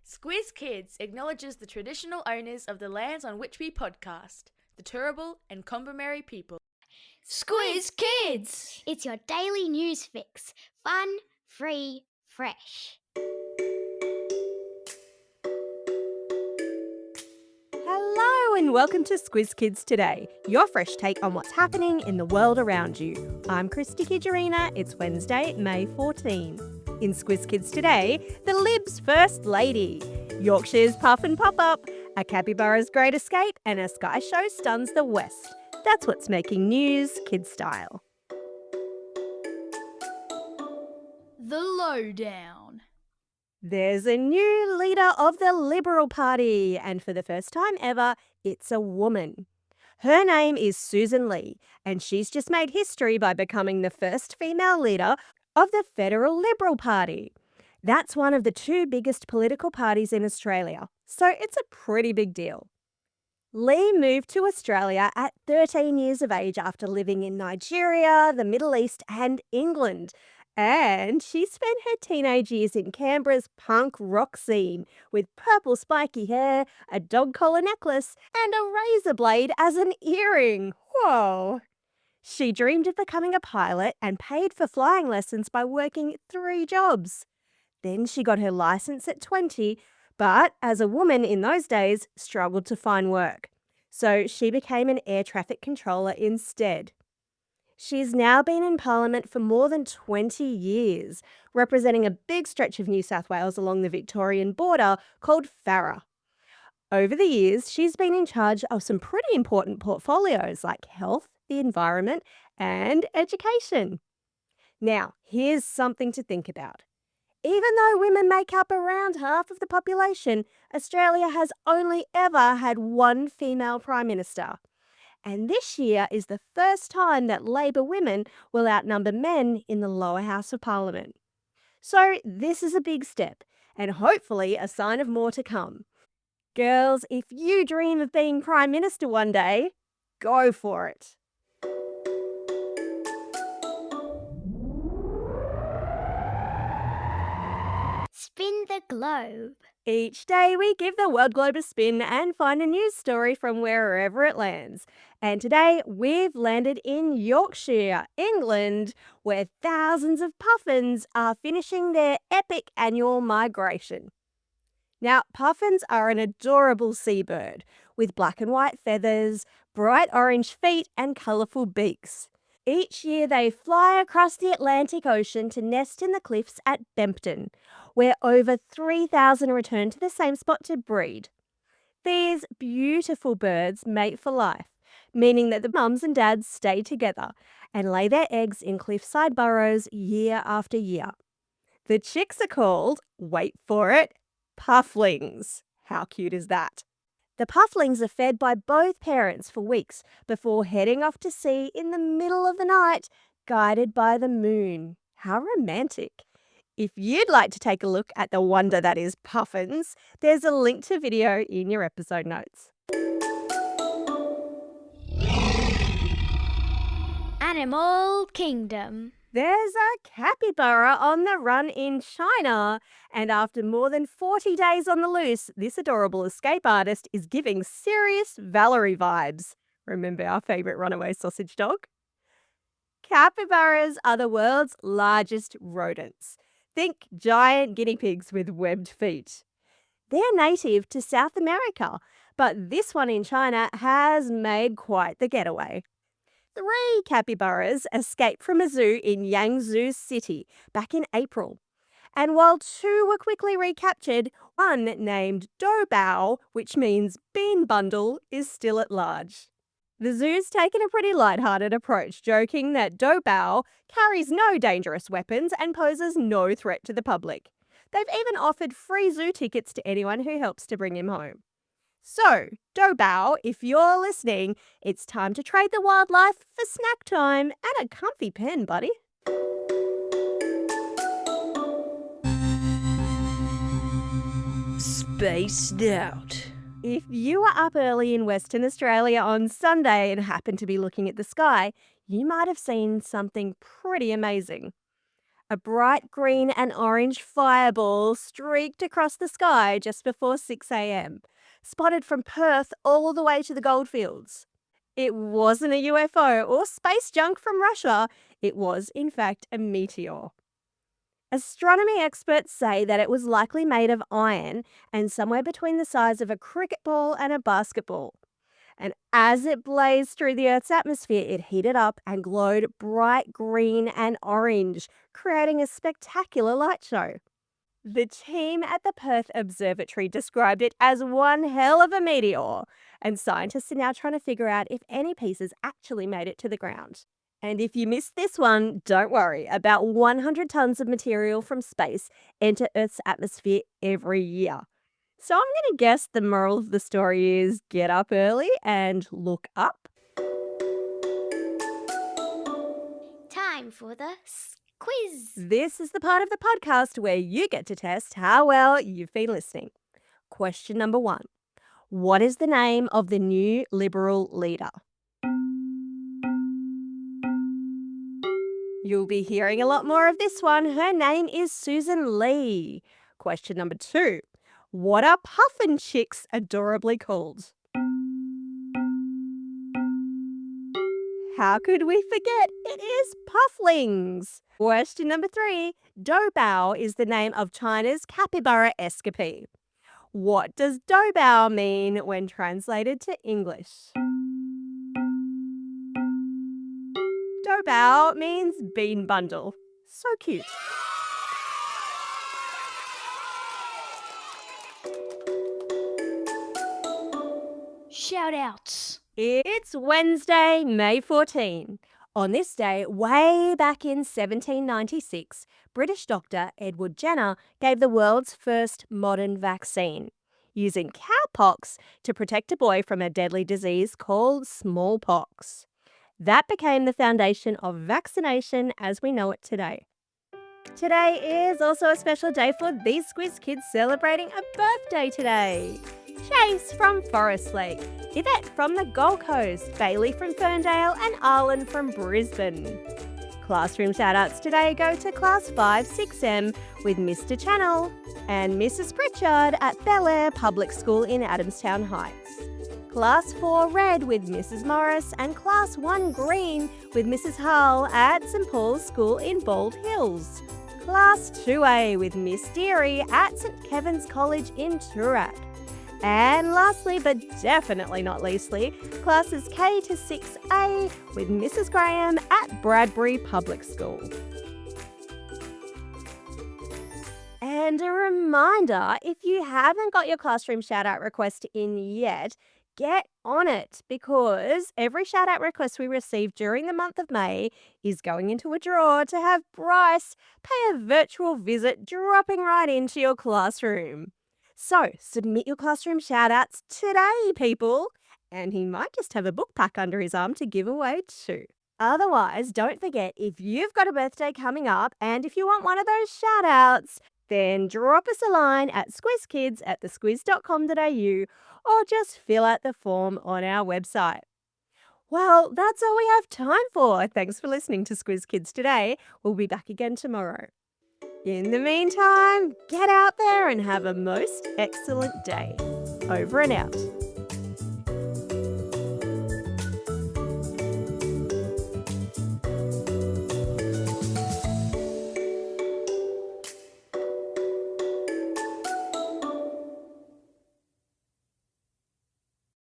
Squiz Kids acknowledges the traditional owners of the lands on which we podcast, the Turrbal and Kombumerri people. Squiz Kids! It's your daily news fix. Fun, free, fresh. Hello and welcome to Squiz Kids Today, your fresh take on what's happening in the world around you. I'm Christy Kijarina. It's Wednesday, May 14. In Squiz Kids Today, the Libs First Lady, Yorkshire's puffin pop-up, a capybara's great escape, and a sky show stuns the West. That's what's making news kid style. The Lowdown. There's a new leader of the Liberal Party, and for the first time ever, it's a woman. Her name is Sussan Ley, and she's just made history by becoming the first female leader of the Federal Liberal Party. That's one of the two biggest political parties in Australia, so it's a pretty big deal. Ley moved to Australia at 13 years of age after living in Nigeria, the Middle East and England. And she spent her teenage years in Canberra's punk rock scene with purple spiky hair, a dog collar necklace and a razor blade as an earring. Whoa! She dreamed of becoming a pilot and paid for flying lessons by working 3 jobs. Then she got her licence at 20, but as a woman in those days, struggled to find work. So she became an air traffic controller instead. She's now been in Parliament for more than 20 years, representing a big stretch of New South Wales along the Victorian border called Farrer. Over the years, she's been in charge of some pretty important portfolios like health, the environment, and education. Now, here's something to think about. Even though women make up around half of the population, Australia has only ever had one female Prime Minister. And this year is the first time that Labor women will outnumber men in the lower house of Parliament. So this is a big step, and hopefully a sign of more to come. Girls, if you dream of being Prime Minister one day, go for it. Spin the globe. Each day we give the world globe a spin and find a news story from wherever it lands. And today we've landed in Yorkshire, England, where thousands of puffins are finishing their epic annual migration. Now, puffins are an adorable seabird with black and white feathers, bright orange feet and colourful beaks. Each year they fly across the Atlantic Ocean to nest in the cliffs at Bempton, where over 3,000 return to the same spot to breed. These beautiful birds mate for life, meaning that the mums and dads stay together and lay their eggs in cliffside burrows year after year. The chicks are called, wait for it, pufflings. How cute is that? The pufflings are fed by both parents for weeks before heading off to sea in the middle of the night, guided by the moon. How romantic. If you'd like to take a look at the wonder that is puffins, there's a link to video in your episode notes. Animal Kingdom. There's a capybara on the run in China, and after more than 40 days on the loose, this adorable escape artist is giving serious Valerie vibes. Remember our favourite runaway sausage dog? Capybaras are the world's largest rodents. Think giant guinea pigs with webbed feet. They're native to South America, but this one in China has made quite the getaway. 3 capybaras escaped from a zoo in Yangzhou City back in April. And while 2 were quickly recaptured, one named Doubao, which means bean bundle, is still at large. The zoo's taken a pretty lighthearted approach, joking that Doubao carries no dangerous weapons and poses no threat to the public. They've even offered free zoo tickets to anyone who helps to bring him home. So, Doubao, if you're listening, it's time to trade the wildlife for snack time and a comfy pen, buddy. Spaced out. If you were up early in Western Australia on Sunday and happened to be looking at the sky, you might have seen something pretty amazing. A bright green and orange fireball streaked across the sky just before 6 a.m., spotted from Perth all the way to the goldfields. It wasn't a UFO or space junk from Russia. It was, in fact, a meteor. Astronomy experts say that it was likely made of iron and somewhere between the size of a cricket ball and a basketball. And as it blazed through the Earth's atmosphere, it heated up and glowed bright green and orange, creating a spectacular light show. The team at the Perth Observatory described it as one hell of a meteor, and scientists are now trying to figure out if any pieces actually made it to the ground. And if you missed this one, don't worry, about 100 tons of material from space enter Earth's atmosphere every year. So I'm going to guess the moral of the story is get up early and look up. Time for the quiz. This is the part of the podcast where you get to test how well you've been listening. Question number 1. What is the name of the new Liberal leader? You'll be hearing a lot more of this one. Her name is Sussan Ley. Question number 2. What are puffin chicks adorably called? How could we forget? It is pufflings. Question number 3. Doubao is the name of China's capybara escapee. What does Doubao mean when translated to English? Doubao means bean bundle. So cute. Shout outs. It's Wednesday, May 14. On this day, way back in 1796, British doctor Edward Jenner gave the world's first modern vaccine, using cowpox to protect a boy from a deadly disease called smallpox. That became the foundation of vaccination as we know it today. Today is also a special day for these Squiz kids celebrating a birthday today. Chase from Forest Lake, Yvette from the Gold Coast, Bailey from Ferndale and Arlen from Brisbane. Classroom shout-outs today go to Class 5 6M with Mr. Channel and Mrs. Pritchard at Bel Air Public School in Adamstown Heights. Class 4 Red with Mrs. Morris and Class 1 Green with Mrs. Hull at St Paul's School in Bald Hills. Class 2A with Miss Deary at St Kevin's College in Toorak. And lastly, but definitely not leastly, classes K to 6A with Mrs. Graham at Bradbury Public School. And a reminder, if you haven't got your classroom shout-out request in yet, get on it, because every shout-out request we receive during the month of May is going into a draw to have Bryce pay a virtual visit dropping right into your classroom. So submit your classroom shout-outs today, people, and he might just have a book pack under his arm to give away too. Otherwise, don't forget, if you've got a birthday coming up and if you want one of those shout-outs, then drop us a line at squizkids@thesquiz.com.au or just fill out the form on our website. Well, that's all we have time for. Thanks for listening to Squiz Kids today. We'll be back again tomorrow. In the meantime, get out there and have a most excellent day. Over and out.